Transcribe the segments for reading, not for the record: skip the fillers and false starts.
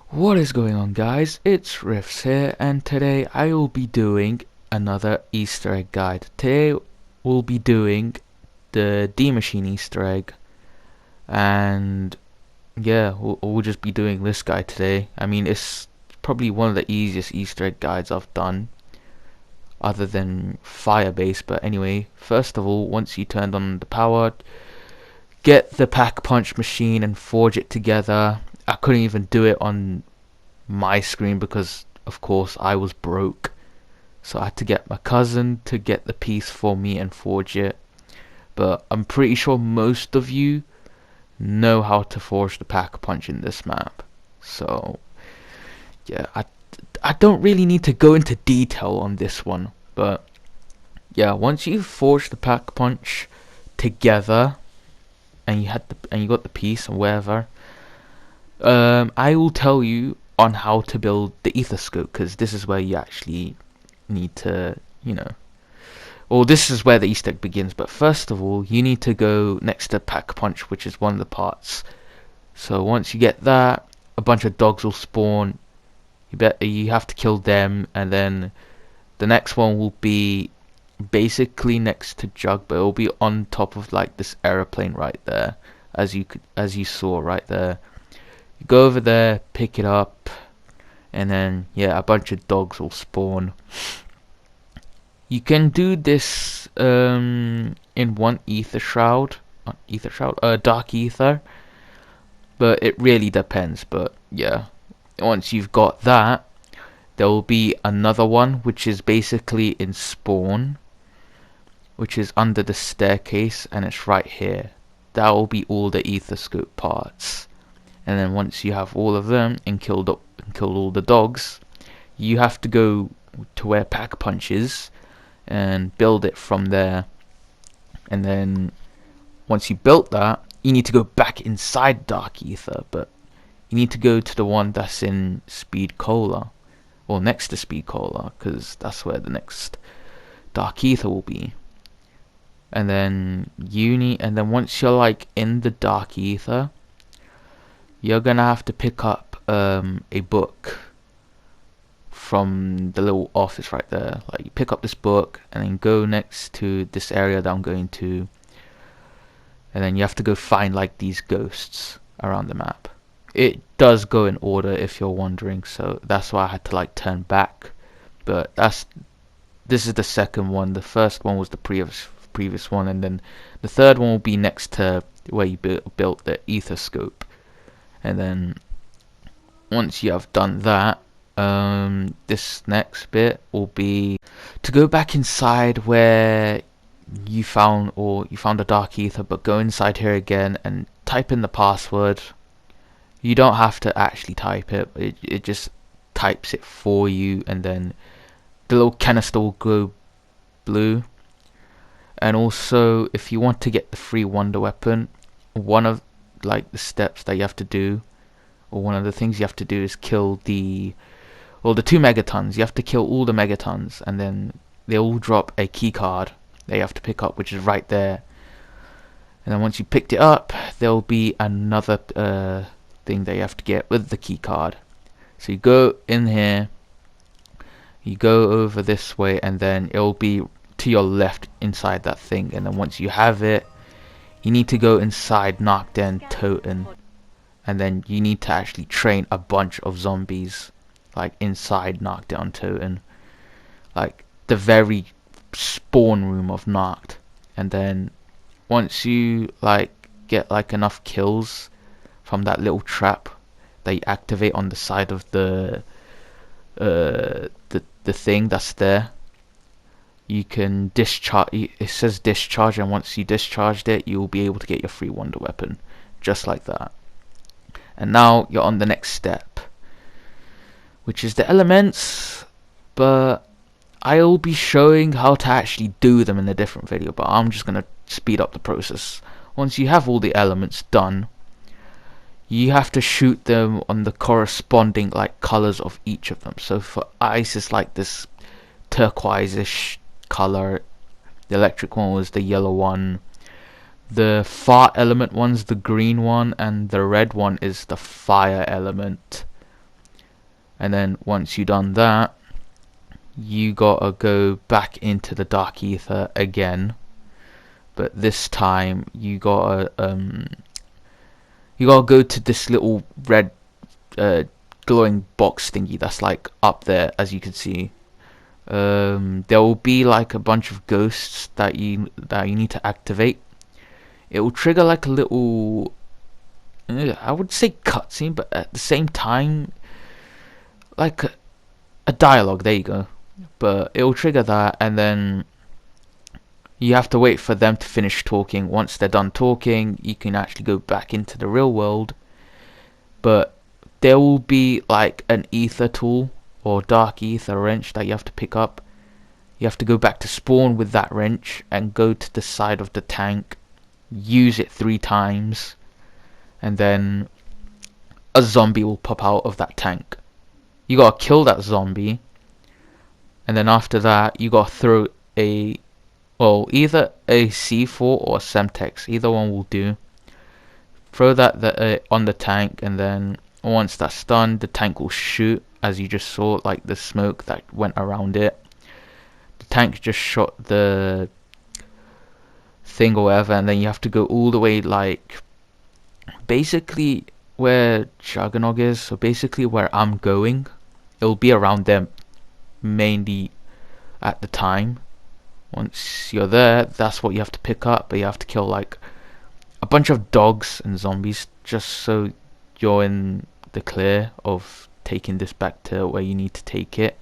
What is going on, guys? It's Riffs here, and today I will be doing another Easter egg guide. Today we'll be doing the D Machine Easter egg, and yeah, we'll just be doing this guide today. I mean, it's probably one of the easiest Easter egg guides I've done, other than Firebase. But anyway, first of all, once you turned on the power, get the pack punch machine and forge it together. I couldn't even do it on my screen because of course I was broke, so I had to get my cousin to get the piece for me and forge it. But I'm pretty sure most of you know how to forge the pack punch in this map, so yeah, I don't really need to go into detail on this one. But yeah, once you forge the pack punch together and you got the piece and wherever, I will tell you on how to build the aetherscope, because this is where you actually need to, or this is where the Easter egg begins. But first of all, you need to go next to pack punch, which is one of the parts. So once you get that, a bunch of dogs will spawn. You have to kill them, and then the next one will be basically next to Jug, but it will be on top of like this aeroplane right there, as you saw right there. You go over there, pick it up, and then yeah, a bunch of dogs will spawn. You can do this in one dark ether, but it really depends. But yeah, once you've got that, there will be another one which is basically in spawn, which is under the staircase, and it's right here. That will be all the aetherscope parts. And then once you have all of them and killed all the dogs, you have to go to where pack punch is and build it from there. And then once you built that, you need to go back inside dark ether, but you need to go to the one that's in speed cola, or next to speed cola, because that's where the next dark ether will be. And then once you're like in the dark ether, you're gonna have to pick up a book from the little office right there. Like, you pick up this book and then go next to this area that I'm going to, and then you have to go find like these ghosts around the map. It does go in order, if you're wondering, so that's why I had to like turn back. But this is the second one. The first one was the previous one, and then the third one will be next to where you built the aetherscope. And then once you have done that, this next bit will be to go back inside where you found a dark ether, but go inside here again and type in the password. You don't have to actually type it, it just types it for you, and then the little canister will go blue. And also, if you want to get the free wonder weapon, one of like the steps that you have to do, or one of the things you have to do, is kill the two megatons. You have to kill all the megatons, and then they all drop a key card that you have to pick up, which is right there. And then once you picked it up, there'll be another thing that you have to get with the key card. So you go in here, you go over this way, and then it'll be to your left inside that thing. And then once you have it, you need to go inside Nacht and Toten, and then you need to actually train a bunch of zombies like inside Nacht and Toten, like the very spawn room of Nacht. And then once you like get like enough kills from that little trap that you activate on the side of the thing that's there, you can discharge. It says discharge, and once you discharged it, you'll be able to get your free wonder weapon, just like that. And now you're on the next step, which is the elements. But I'll be showing how to actually do them in a different video, but I'm just gonna speed up the process. Once you have all the elements done, you have to shoot them on the corresponding like colors of each of them. So for ice, it's like this turquoise-ish color. The electric one was the yellow one. The fart element one's the green one, and the red one is the fire element. And then once you've done that, you gotta go back into the dark ether again, but this time you gotta go to this little red glowing box thingy that's like up there, as you can see. There will be like a bunch of ghosts that you need to activate. It will trigger like a little, I would say cutscene, but at the same time like a dialogue. There you go. But it will trigger that, and then you have to wait for them to finish talking. Once they're done talking, you can actually go back into the real world. But there will be like an ether tool or dark ether wrench that you have to pick up. You have to go back to spawn with that wrench and go to the side of the tank, use it 3 times, and then a zombie will pop out of that tank. You gotta kill that zombie, and then after that you gotta throw either a C4 or a Semtex, either one will do. Throw that on the tank, and then once that's done, the tank will shoot, as you just saw, like the smoke that went around it. The tank just shot the thing or whatever, and then you have to go all the way, like basically where Juggernog is, so basically where I'm going. It'll be around them mainly at the time. Once you're there, that's what you have to pick up, but you have to kill like a bunch of dogs and zombies just so you're in the clear of taking this back to where you need to take it.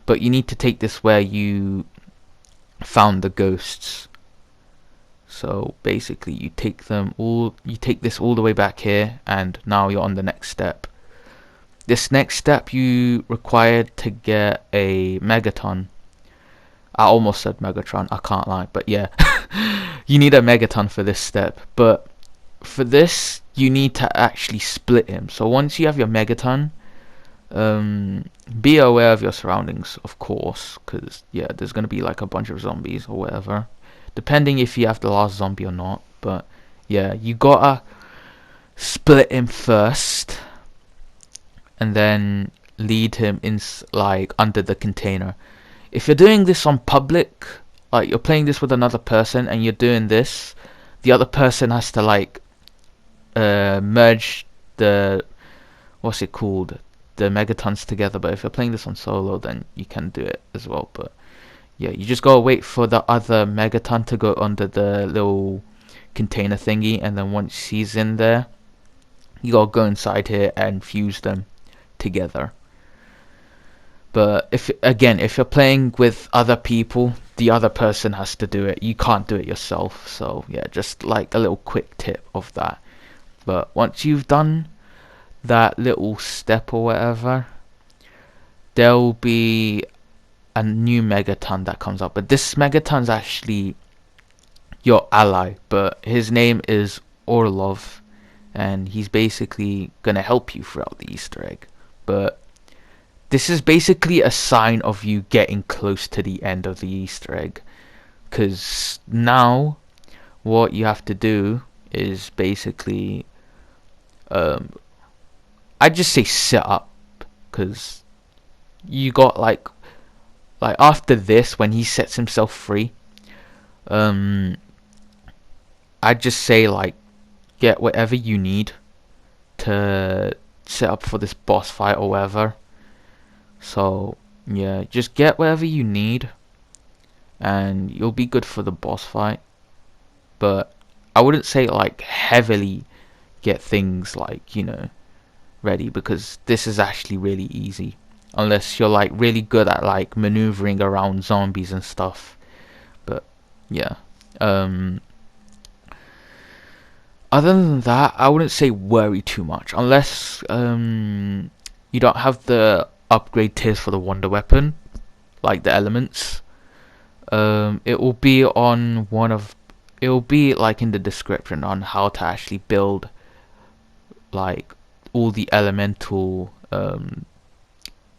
But you need to take this where you found the ghosts. So basically you take this all the way back here, and now you're on the next step. This next step you required to get a Megaton. I almost said Megatron, I can't lie, but yeah. You need a Megaton for this step, but for this you need to actually split him. So once you have your Megaton, be aware of your surroundings, of course, because yeah, there's going to be like a bunch of zombies or whatever, depending if you have the last zombie or not. But yeah, you gotta split him first, and then lead him in like under the container. If you're doing this on public, like you're playing this with another person and you're doing this, the other person has to like merge the the Megatons together. But if you're playing this on solo, then you can do it as well. But yeah, you just gotta wait for the other Megaton to go under the little container thingy, and then once he's in there, you gotta go inside here and fuse them together. But if you're playing with other people, the other person has to do it. You can't do it yourself. So yeah, just like a little quick tip of that. But once you've done that little step or whatever, there'll be a new Megaton that comes up. But this Megaton's actually your ally, but his name is Orlov, and he's basically gonna help you throughout the Easter egg. But this is basically a sign of you getting close to the end of the Easter egg, because now what you have to do is basically I just say sit up, because you got like after this, when he sets himself free, I just say like get whatever you need to set up for this boss fight or whatever. So yeah, just get whatever you need and you'll be good for the boss fight. But I wouldn't say like heavily get things like, you know, ready, because this is actually really easy unless you're like really good at like maneuvering around zombies and stuff. But yeah, other than that, I wouldn't say worry too much unless you don't have the upgrade tiers for the wonder weapon, like the elements. It will be like in the description on how to actually build like all the elemental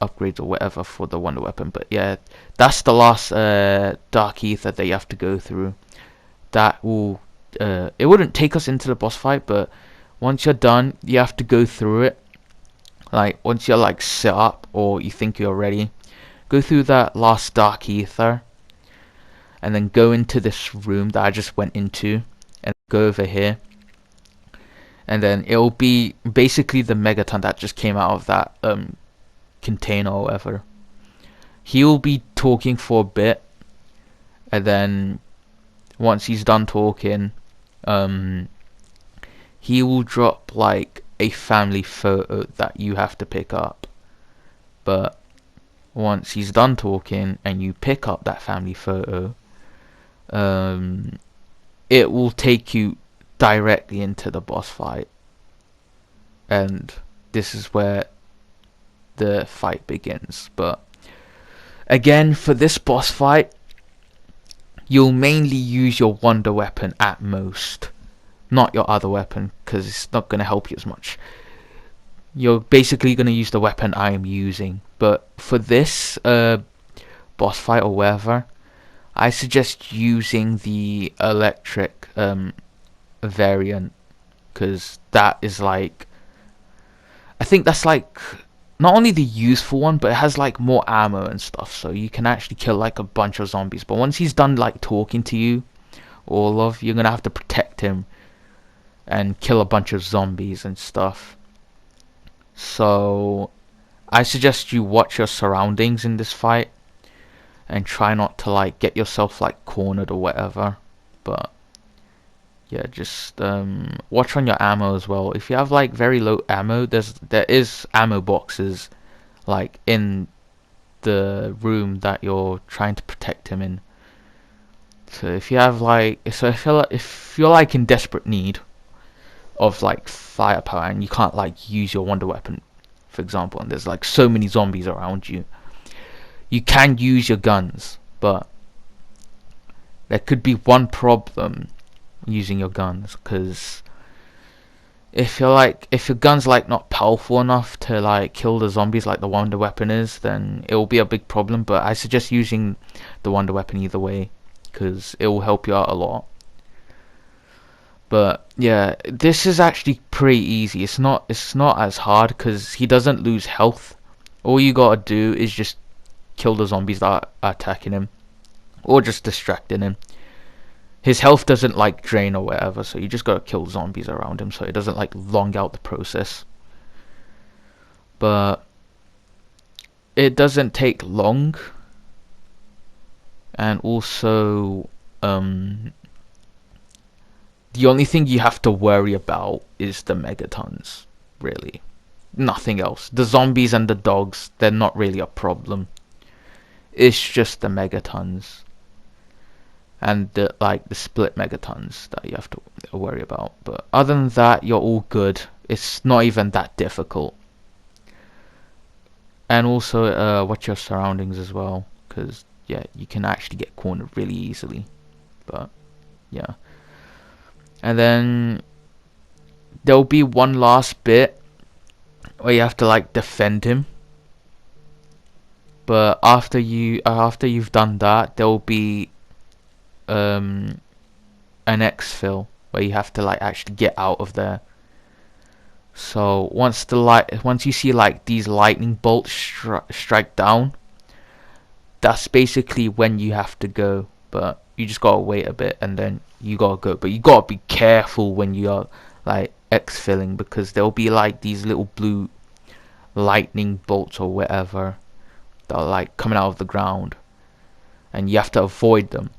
upgrades or whatever for the wonder weapon. But yeah, that's the last dark ether that you have to go through. That will it wouldn't take us into the boss fight, but once you're done, you have to go through it. like once you're like set up or you think you're ready, go through that last dark ether, and then go into this room that I just went into, and go over here, and then it'll be basically the megaton that just came out of that container or whatever. He'll be talking for a bit, and then once he's done talking, he will drop like a family photo that you have to pick up. But once he's done talking and you pick up that family photo, it will take you directly into the boss fight, and this is where the fight begins. But again, for this boss fight, you'll mainly use your wonder weapon at most, not your other weapon, because it's not going to help you as much. You're basically going to use the weapon I am using. But for this boss fight or whatever, I suggest using the electric variant, because that is like, I think that's like not only the useful one, but it has like more ammo and stuff, so you can actually kill like a bunch of zombies. But once he's done like talking to you, you're gonna have to protect him and kill a bunch of zombies and stuff. So I suggest you watch your surroundings in this fight and try not to like get yourself like cornered or whatever. But yeah, just watch on your ammo as well. If you have like very low ammo, there is ammo boxes like in the room that you're trying to protect him in. So if you have like, if you're like in desperate need of like firepower and you can't like use your wonder weapon, for example, and there's like so many zombies around you, you can use your guns, but there could be one problem using your guns, because if your gun's like not powerful enough to like kill the zombies like the wonder weapon is, then it will be a big problem. But I suggest using the wonder weapon either way, because it will help you out a lot. But yeah, this is actually pretty easy. It's not as hard, because he doesn't lose health. All you gotta do is just kill the zombies that are attacking him, or just distracting him. His health doesn't like drain or whatever, so you just gotta kill zombies around him so it doesn't like long out the process. But it doesn't take long, and also the only thing you have to worry about is the megatons, really. Nothing else. The zombies and the dogs, they're not really a problem. It's just the megatons and the split megatons that you have to worry about. But other than that, you're all good. It's not even that difficult. And also watch your surroundings as well, because yeah, you can actually get cornered really easily. But yeah, and then there'll be one last bit where you have to like defend him. But after you've done that, there'll be an exfil where you have to like actually get out of there. So once you see like these lightning bolts strike down, that's basically when you have to go. But you just gotta wait a bit and then you gotta go. But you gotta be careful when you are like exfilling, because there'll be like these little blue lightning bolts or whatever that are like coming out of the ground, and you have to avoid them.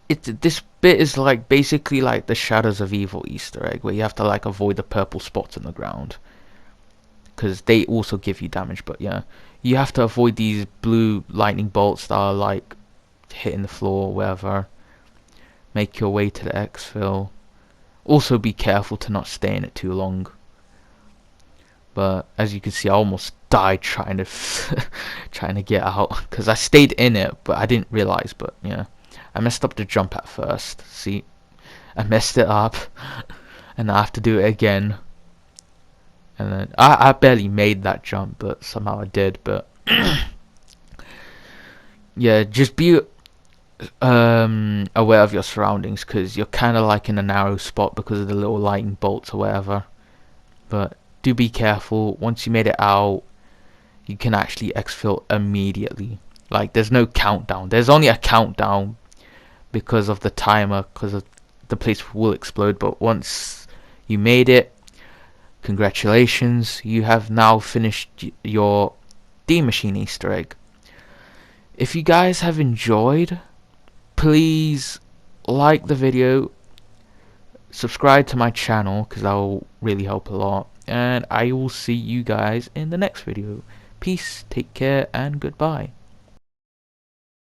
This bit is like basically like the Shadows of Evil Easter egg, where you have to like avoid the purple spots in the ground, because they also give you damage. But yeah, you have to avoid these blue lightning bolts that are like hitting the floor or wherever. Make your way to the exfil. Also be careful to not stay in it too long. But as you can see, I almost died trying to get out, because I stayed in it but I didn't realize. But yeah, I messed up the jump at first. See, I messed it up and I have to do it again. And then I barely made that jump, but somehow I did. But yeah, just be aware of your surroundings, because you're kind of like in a narrow spot because of the little lightning bolts or whatever. But do be careful. Once you made it out, you can actually exfil immediately. Like, there's no countdown. There's only a countdown because of the timer, because of the place will explode. But once you made it, congratulations, you have now finished your D-Machine Easter egg. If you guys have enjoyed, please like the video, subscribe to my channel because that will really help a lot, and I will see you guys in the next video. Peace, take care, and goodbye.